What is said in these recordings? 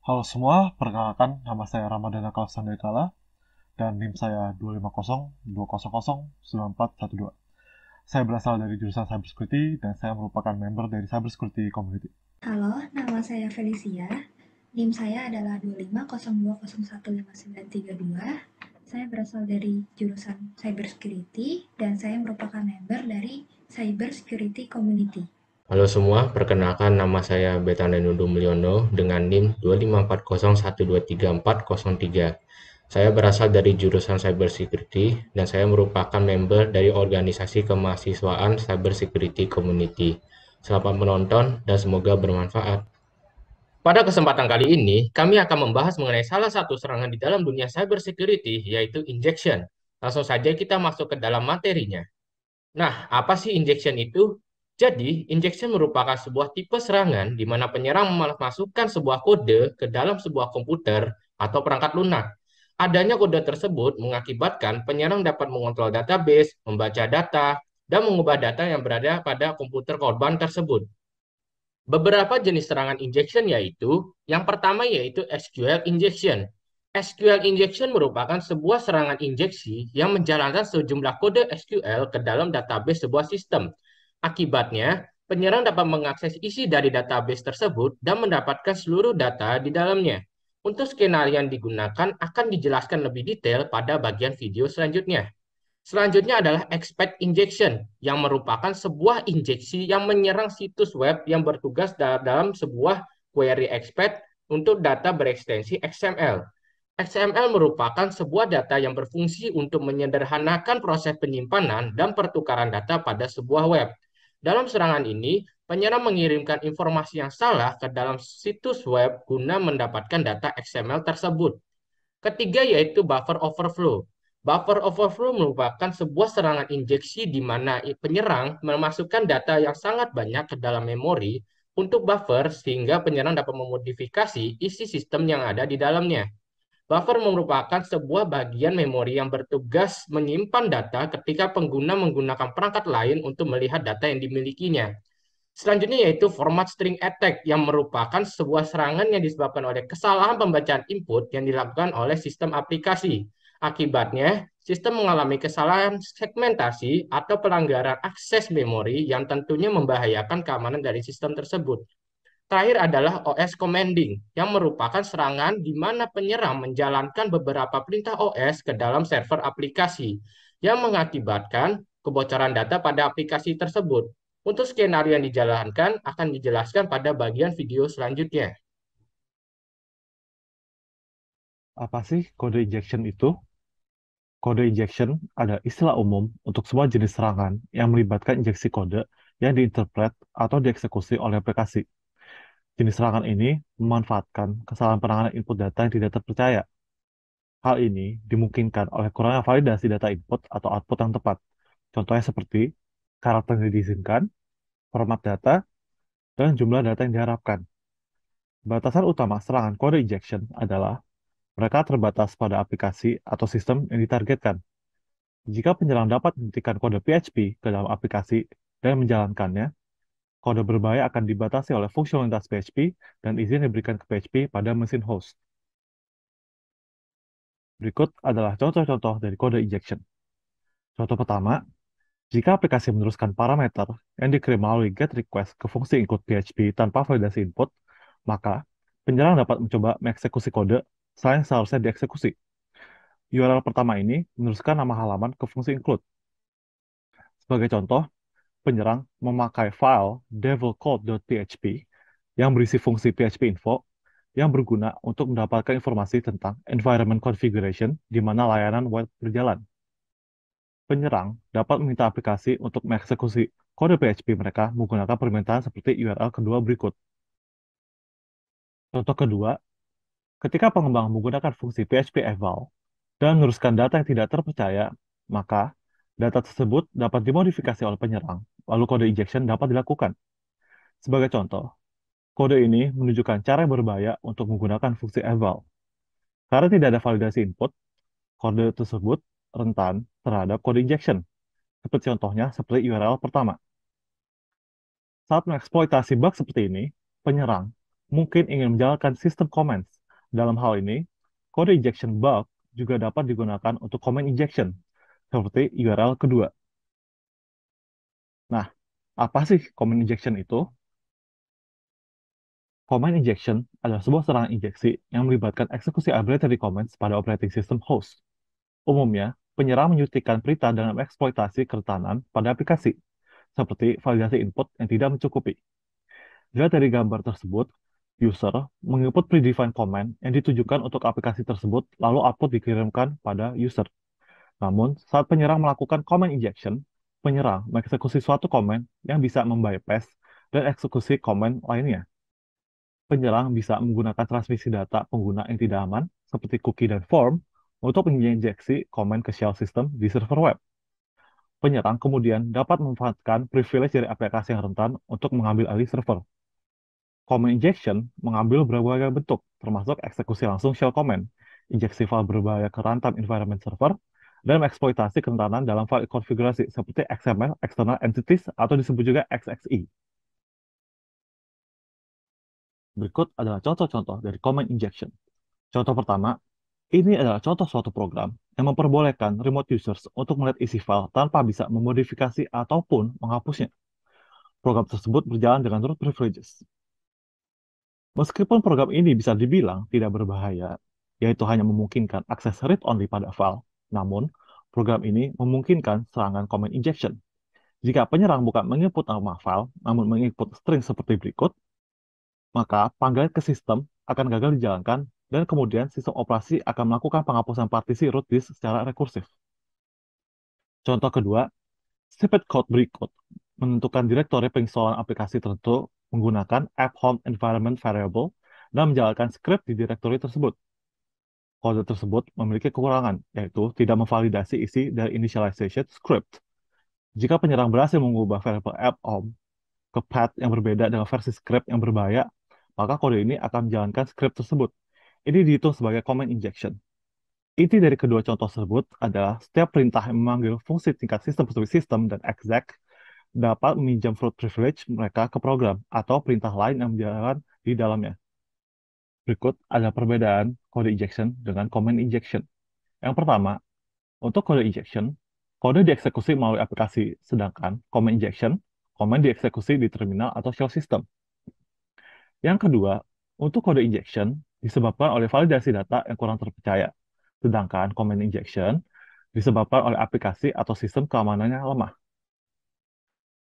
Halo semua, perkenalkan nama saya Ramadana Kalsandekala dan NIM saya 250200941. Saya berasal dari jurusan Cybersecurity dan saya merupakan member dari Cybersecurity Community. Halo, nama saya Felicia. NIM saya adalah 25020119932. Saya berasal dari jurusan Cybersecurity dan saya merupakan member dari Cybersecurity Community. Halo semua, perkenalkan nama saya Betanenudu Mulyono dengan NIM 25401234403. Saya berasal dari jurusan Cybersecurity dan saya merupakan member dari organisasi kemahasiswaan Cybersecurity Community. Selamat menonton dan semoga bermanfaat. Pada kesempatan kali ini, kami akan membahas mengenai salah satu serangan di dalam dunia cybersecurity, yaitu injection. Langsung saja kita masuk ke dalam materinya. Nah, apa sih injection itu? Jadi, injection merupakan sebuah tipe serangan di mana penyerang memasukkan sebuah kode ke dalam sebuah komputer atau perangkat lunak. Adanya kode tersebut mengakibatkan penyerang dapat mengontrol database, membaca data, dan mengubah data yang berada pada komputer korban tersebut. Beberapa jenis serangan injection yaitu, yang pertama yaitu SQL injection. SQL injection merupakan sebuah serangan injeksi yang menjalankan sejumlah kode SQL ke dalam database sebuah sistem. Akibatnya, penyerang dapat mengakses isi dari database tersebut dan mendapatkan seluruh data di dalamnya. Untuk skenario yang digunakan akan dijelaskan lebih detail pada bagian video selanjutnya. Selanjutnya adalah expect injection, yang merupakan sebuah injeksi yang menyerang situs web yang bertugas dalam sebuah query expect untuk data berekstensi XML. XML merupakan sebuah data yang berfungsi untuk menyederhanakan proses penyimpanan dan pertukaran data pada sebuah web. Dalam serangan ini, penyerang mengirimkan informasi yang salah ke dalam situs web guna mendapatkan data XML tersebut. Ketiga yaitu buffer overflow. Buffer overflow merupakan sebuah serangan injeksi di mana penyerang memasukkan data yang sangat banyak ke dalam memori untuk buffer sehingga penyerang dapat memodifikasi isi sistem yang ada di dalamnya. Buffer merupakan sebuah bagian memori yang bertugas menyimpan data ketika pengguna menggunakan perangkat lain untuk melihat data yang dimilikinya. Selanjutnya yaitu format string attack yang merupakan sebuah serangan yang disebabkan oleh kesalahan pembacaan input yang dilakukan oleh sistem aplikasi. Akibatnya, sistem mengalami kesalahan segmentasi atau pelanggaran akses memori yang tentunya membahayakan keamanan dari sistem tersebut. Terakhir adalah OS commanding, yang merupakan serangan di mana penyerang menjalankan beberapa perintah OS ke dalam server aplikasi, yang mengakibatkan kebocoran data pada aplikasi tersebut. Untuk skenario yang dijalankan akan dijelaskan pada bagian video selanjutnya. Apa sih kode injection itu? Kode injection adalah istilah umum untuk semua jenis serangan yang melibatkan injeksi kode yang diinterpret atau dieksekusi oleh aplikasi. Jenis serangan ini memanfaatkan kesalahan penanganan input data yang tidak terpercaya. Hal ini dimungkinkan oleh kurangnya validasi data input atau output yang tepat. Contohnya seperti karakter yang diizinkan, format data, dan jumlah data yang diharapkan. Batasan utama serangan kode injection adalah mereka terbatas pada aplikasi atau sistem yang ditargetkan. Jika penyerang dapat mengetikkan kode PHP ke dalam aplikasi dan menjalankannya, kode berbahaya akan dibatasi oleh fungsionalitas PHP dan izin yang diberikan ke PHP pada mesin host. Berikut adalah contoh-contoh dari kode injection. Contoh pertama, jika aplikasi meneruskan parameter yang dikirim melalui GET request ke fungsi include PHP tanpa validasi input, maka penyerang dapat mencoba mengeksekusi kode selain seharusnya dieksekusi. URL pertama ini meneruskan nama halaman ke fungsi include. Sebagai contoh, penyerang memakai file devilcode.php yang berisi fungsi PHP info yang berguna untuk mendapatkan informasi tentang environment configuration di mana layanan web berjalan. Penyerang dapat meminta aplikasi untuk mengeksekusi kode PHP mereka menggunakan permintaan seperti URL kedua berikut. Contoh kedua, ketika pengembang menggunakan fungsi PHP eval dan meneruskan data yang tidak terpercaya, maka data tersebut dapat dimodifikasi oleh penyerang, lalu kode injection dapat dilakukan. Sebagai contoh, kode ini menunjukkan cara yang berbahaya untuk menggunakan fungsi eval. Karena tidak ada validasi input, kode tersebut rentan terhadap kode injection, seperti contohnya seperti URL pertama. Saat mengeksploitasi bug seperti ini, penyerang mungkin ingin menjalankan sistem comments. Dalam hal ini, kode injection bug juga dapat digunakan untuk comment injection, seperti URL kedua. Nah, apa sih comment injection itu? Comment injection adalah sebuah serangan injeksi yang melibatkan eksekusi arbitrary comments pada operating system host. Umumnya, penyerang menyuntikkan perintah dengan eksploitasi kerentanan pada aplikasi, seperti validasi input yang tidak mencukupi. Dilihat dari gambar tersebut, user menginput predefined command yang ditujukan untuk aplikasi tersebut, lalu output dikirimkan pada user. Namun, saat penyerang melakukan command injection, penyerang mengeksekusi suatu command yang bisa membypass dan eksekusi command lainnya. Penyerang bisa menggunakan transmisi data pengguna yang tidak aman, seperti cookie dan form, untuk menginjeksi command ke shell system di server web. Penyerang kemudian dapat memanfaatkan privilege dari aplikasi yang rentan untuk mengambil alih server. Command injection mengambil berbagai bentuk, termasuk eksekusi langsung shell command, injeksi file berbahaya ke runtime environment server, dan eksploitasi kerentanan dalam file konfigurasi seperti XML, external entities, atau disebut juga XXI. Berikut adalah contoh-contoh dari command injection. Contoh pertama, ini adalah contoh suatu program yang memperbolehkan remote users untuk melihat isi file tanpa bisa memodifikasi ataupun menghapusnya. Program tersebut berjalan dengan root privileges. Meskipun program ini bisa dibilang tidak berbahaya, yaitu hanya memungkinkan akses read-only pada file, namun program ini memungkinkan serangan command injection. Jika penyerang bukan menginput nama file, namun menginput string seperti berikut, maka panggilan ke sistem akan gagal dijalankan dan kemudian sistem operasi akan melakukan penghapusan partisi root disk secara rekursif. Contoh kedua, snippet code berikut menentukan direktori penginstalan aplikasi tertentu menggunakan app home environment variable dan menjalankan script di direktori tersebut. Kode tersebut memiliki kekurangan, yaitu tidak memvalidasi isi dari initialization script. Jika penyerang berhasil mengubah variable app home ke path yang berbeda dengan versi script yang berbahaya, maka kode ini akan menjalankan script tersebut. Ini dihitung sebagai command injection. Inti dari kedua contoh tersebut adalah setiap perintah yang memanggil fungsi tingkat sistem-specific system dan exec dapat meminjam root privilege mereka ke program atau perintah lain yang berjalan di dalamnya. Berikut ada perbedaan kode injection dengan command injection. Yang pertama, untuk kode injection, kode dieksekusi melalui aplikasi, sedangkan command injection, command dieksekusi di terminal atau shell system. Yang kedua, untuk kode injection disebabkan oleh validasi data yang kurang terpercaya, sedangkan command injection disebabkan oleh aplikasi atau sistem keamanannya lemah.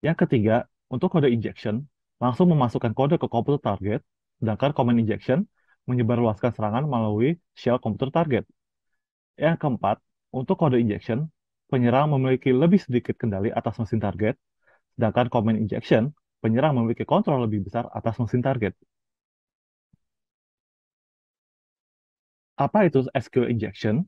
Yang ketiga, untuk kode injection, langsung memasukkan kode ke komputer target, sedangkan command injection menyebarluaskan serangan melalui shell komputer target. Yang keempat, untuk kode injection, penyerang memiliki lebih sedikit kendali atas mesin target, sedangkan command injection, penyerang memiliki kontrol lebih besar atas mesin target. Apa itu SQL injection?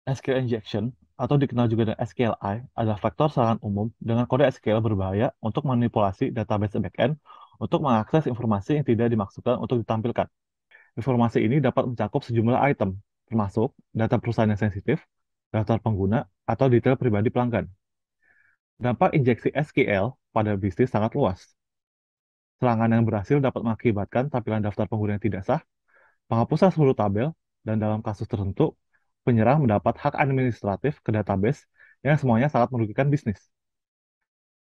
SQL injection, atau dikenal juga dengan SQLI, adalah vektor serangan umum dengan kode SQL berbahaya untuk manipulasi database backend untuk mengakses informasi yang tidak dimaksudkan untuk ditampilkan. Informasi ini dapat mencakup sejumlah item, termasuk data perusahaan yang sensitif, daftar pengguna, atau detail pribadi pelanggan. Dampak injeksi SQL pada bisnis sangat luas. Serangan yang berhasil dapat mengakibatkan tampilan daftar pengguna yang tidak sah, penghapusan seluruh tabel, dan dalam kasus tertentu, penyerang mendapat hak administratif ke database yang semuanya sangat merugikan bisnis.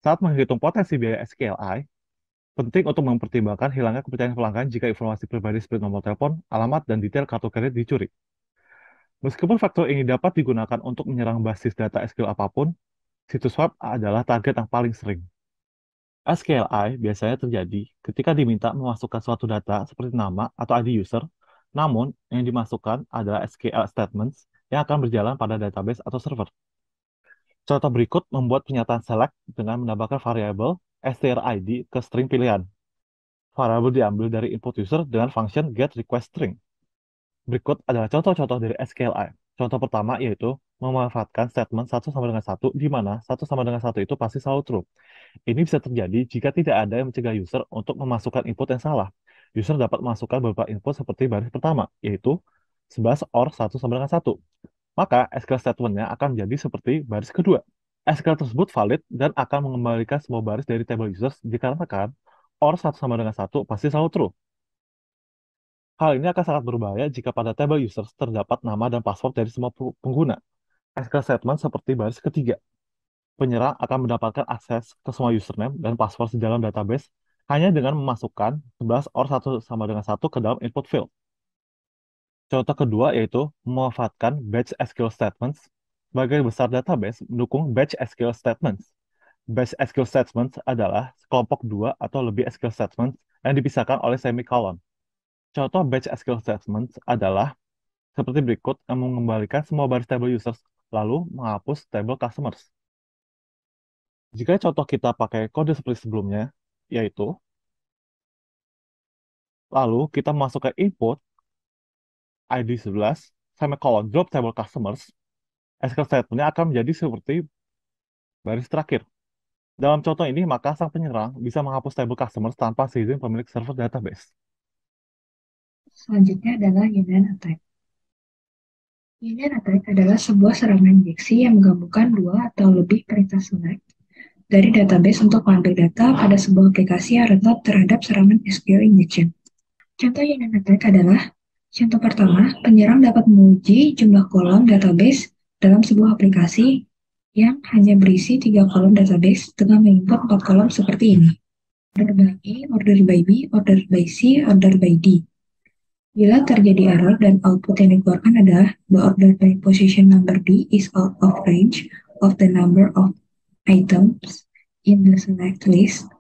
Saat menghitung potensi biaya SQLI, penting untuk mempertimbangkan hilangnya kepercayaan pelanggan jika informasi pribadi seperti nomor telepon, alamat, dan detail kartu kredit dicuri. Meskipun faktor ini dapat digunakan untuk menyerang basis data SQL apapun, situs web adalah target yang paling sering. SQLI biasanya terjadi ketika diminta memasukkan suatu data seperti nama atau ID user, namun yang dimasukkan adalah SQL statements yang akan berjalan pada database atau server. Contoh berikut membuat pernyataan select dengan menambahkan variabel strid ke string pilihan. Variabel diambil dari input user dengan function getRequestString. Berikut adalah contoh-contoh dari SQLI. Contoh pertama yaitu memanfaatkan statement 1 sama dengan 1 di mana 1 sama dengan 1 itu pasti selalu true. Ini bisa terjadi jika tidak ada yang mencegah user untuk memasukkan input yang salah. User dapat memasukkan beberapa input seperti baris pertama, yaitu 11 or 1 sama dengan 1. Maka SQL statement-nya akan menjadi seperti baris kedua. SQL tersebut valid dan akan mengembalikan semua baris dari table users dikarenakan OR 1 sama dengan 1 pasti selalu true. Hal ini akan sangat berbahaya jika pada table users terdapat nama dan password dari semua pengguna. SQL statement seperti baris ketiga. Penyerang akan mendapatkan akses ke semua username dan password di dalam database hanya dengan memasukkan 11 OR 1 sama dengan 1 ke dalam input field. Contoh kedua yaitu memanfaatkan batch SQL statements. Sebagai besar database mendukung batch SQL statements. Batch SQL statements adalah sekelompok dua atau lebih SQL statements yang dipisahkan oleh semicolon. Contoh batch SQL statements adalah seperti berikut yang mengembalikan semua baris table users lalu menghapus table customers. Jika contoh kita pakai kode seperti sebelumnya, yaitu lalu kita masukkan input ID 11 semicolon drop table customers, SQL statement-nya akan menjadi seperti baris terakhir. Dalam contoh ini, maka sang penyerang bisa menghapus table customers tanpa seizin pemilik server database. Selanjutnya adalah union attack. Union attack adalah sebuah serangan injeksi yang menggabungkan dua atau lebih perintah select dari database untuk mengambil data pada sebuah aplikasi yang rentan terhadap serangan SQL injection. Contoh union attack adalah, contoh pertama, penyerang dapat menguji jumlah kolom database dalam sebuah aplikasi yang hanya berisi 3 kolom database dengan menginput 4 kolom seperti ini. Order by A, order by B, order by C, order by D. Bila terjadi error dan output yang dikeluarkan adalah the order by position number D is out of range of the number of items in the select list,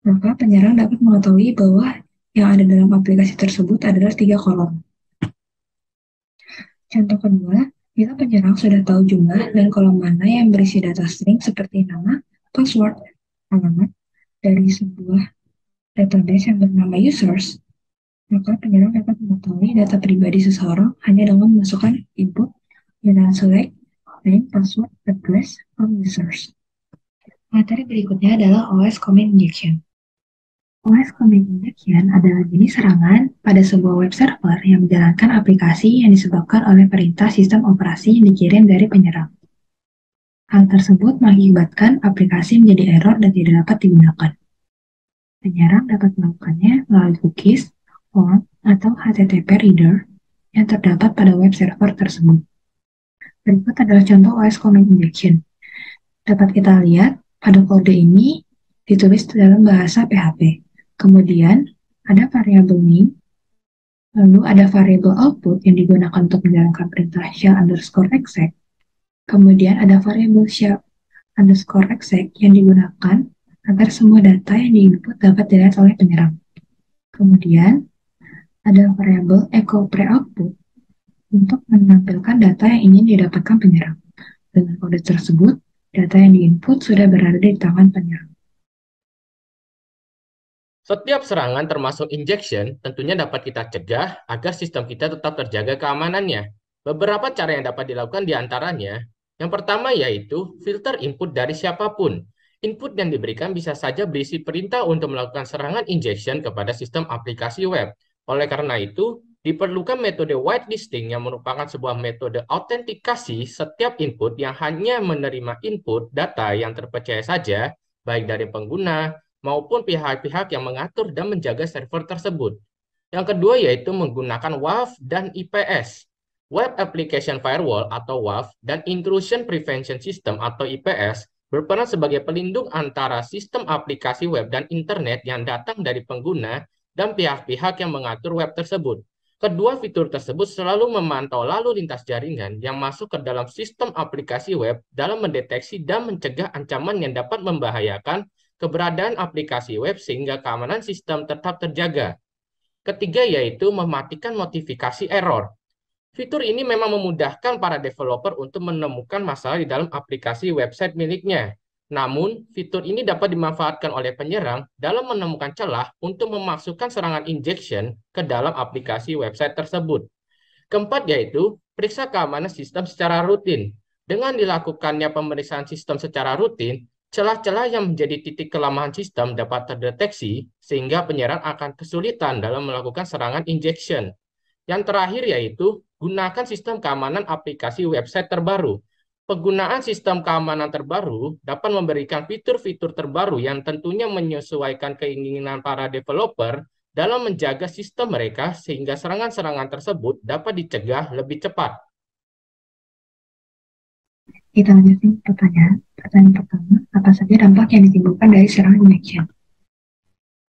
maka penyerang dapat mengetahui bahwa yang ada dalam aplikasi tersebut adalah 3 kolom. Contoh kedua, bila penyerang sudah tahu jumlah dan kolom mana yang berisi data string seperti nama, password, alamat dari sebuah database yang bernama users, maka penyerang dapat mengetahui data pribadi seseorang hanya dengan memasukkan input union select name, password, address from users. Materi berikutnya adalah OS Command Injection. OS Command Injection adalah jenis serangan pada sebuah web server yang menjalankan aplikasi yang disebabkan oleh perintah sistem operasi yang dikirim dari penyerang. Hal tersebut mengakibatkan aplikasi menjadi error dan tidak dapat digunakan. Penyerang dapat melakukannya melalui cookies, form, atau HTTP reader yang terdapat pada web server tersebut. Berikut adalah contoh OS Command Injection. Dapat kita lihat pada kode ini ditulis dalam bahasa PHP. Kemudian ada variabel name, lalu ada variabel output yang digunakan untuk menjalankan perintah shell_exec. Kemudian ada variabel shell_exec yang digunakan agar semua data yang diinput dapat dilihat oleh penyerang. Kemudian ada variabel echo pre-output untuk menampilkan data yang ingin didapatkan penyerang. Dengan kode tersebut, data yang diinput sudah berada di tangan penyerang. Setiap serangan termasuk injection tentunya dapat kita cegah agar sistem kita tetap terjaga keamanannya. Beberapa cara yang dapat dilakukan diantaranya, yang pertama yaitu filter input dari siapapun. Input yang diberikan bisa saja berisi perintah untuk melakukan serangan injection kepada sistem aplikasi web. Oleh karena itu, diperlukan metode whitelisting yang merupakan sebuah metode autentikasi setiap input yang hanya menerima input data yang terpercaya saja, baik dari pengguna maupun pihak-pihak yang mengatur dan menjaga server tersebut. Yang kedua yaitu menggunakan WAF dan IPS. Web Application Firewall atau WAF dan Intrusion Prevention System atau IPS berperan sebagai pelindung antara sistem aplikasi web dan internet yang datang dari pengguna dan pihak-pihak yang mengatur web tersebut. Kedua fitur tersebut selalu memantau lalu lintas jaringan yang masuk ke dalam sistem aplikasi web dalam mendeteksi dan mencegah ancaman yang dapat membahayakan keberadaan aplikasi web sehingga keamanan sistem tetap terjaga. Ketiga yaitu mematikan notifikasi error. Fitur ini memang memudahkan para developer untuk menemukan masalah di dalam aplikasi website miliknya. Namun, fitur ini dapat dimanfaatkan oleh penyerang dalam menemukan celah untuk memasukkan serangan injection ke dalam aplikasi website tersebut. Keempat yaitu periksa keamanan sistem secara rutin. Dengan dilakukannya pemeriksaan sistem secara rutin, celah-celah yang menjadi titik kelemahan sistem dapat terdeteksi sehingga penyerang akan kesulitan dalam melakukan serangan injection. Yang terakhir yaitu gunakan sistem keamanan aplikasi website terbaru. Penggunaan sistem keamanan terbaru dapat memberikan fitur-fitur terbaru yang tentunya menyesuaikan keinginan para developer dalam menjaga sistem mereka sehingga serangan-serangan tersebut dapat dicegah lebih cepat. Kita lanjutin pertanyaan. Pertanyaan pertama, apa saja dampak yang ditimbulkan dari serangan injection?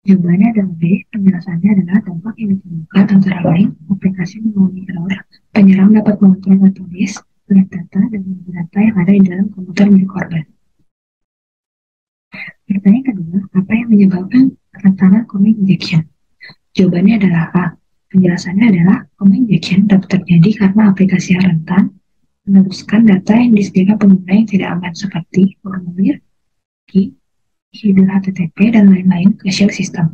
Jawabannya adalah B. Penjelasannya adalah dampak yang ditimbulkan antara lain aplikasi mengalami error, penyerang dapat mengontrol database, melihat data, dan mengambil data yang ada di dalam komputer milik korban. Pertanyaan kedua, apa yang menyebabkan kerentanan command injection? Jawabannya adalah A. Penjelasannya adalah command injection dapat terjadi karena aplikasi yang rentan meneruskan data yang disediakan pengguna yang tidak aman seperti formulir, key, header HTTP, dan lain-lain ke shell system.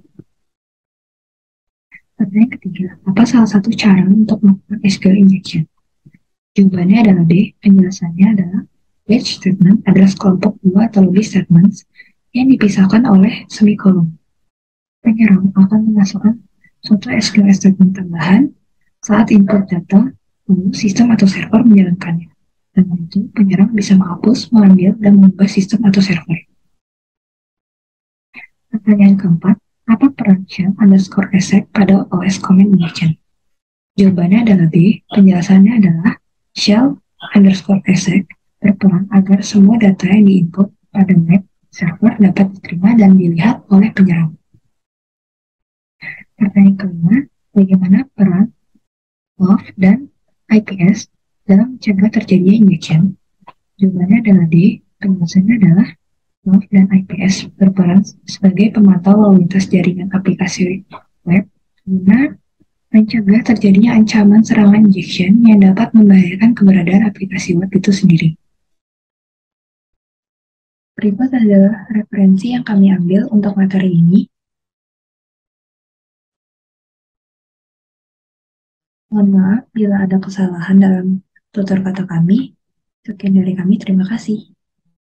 Pertanyaan ketiga, apa salah satu cara untuk melakukan SQL injection? Jawabannya adalah B. Penjelasannya adalah batch statement adalah sekelompok dua atau lebih statements yang dipisahkan oleh semikolon. Penyerang akan memasukkan suatu SQL statement tambahan saat input data, lalu sistem atau server menjalankannya. Dan tentu penyerang bisa menghapus, mengambil, dan mengubah sistem atau server. Pertanyaan keempat, apa peran shell_exec pada OS command injection? Jawabannya adalah B. Penjelasannya adalah shell_exec berperan agar semua data yang diinput pada web server dapat diterima dan dilihat oleh penyerang. Pertanyaan kelima, bagaimana peran WAF dan IPS dalam mencegah terjadinya injection? Jawabannya adalah D. Penjelasannya adalah WAF dan IPS berperan sebagai pemantau lalu lintas jaringan aplikasi web guna mencegah terjadinya ancaman serangan injection yang dapat membahayakan keberadaan aplikasi web itu sendiri. Berikut adalah referensi yang kami ambil untuk materi ini. Mohon maaf bila ada kesalahan dalam tutur kata kami. Sekian dari kami, terima kasih.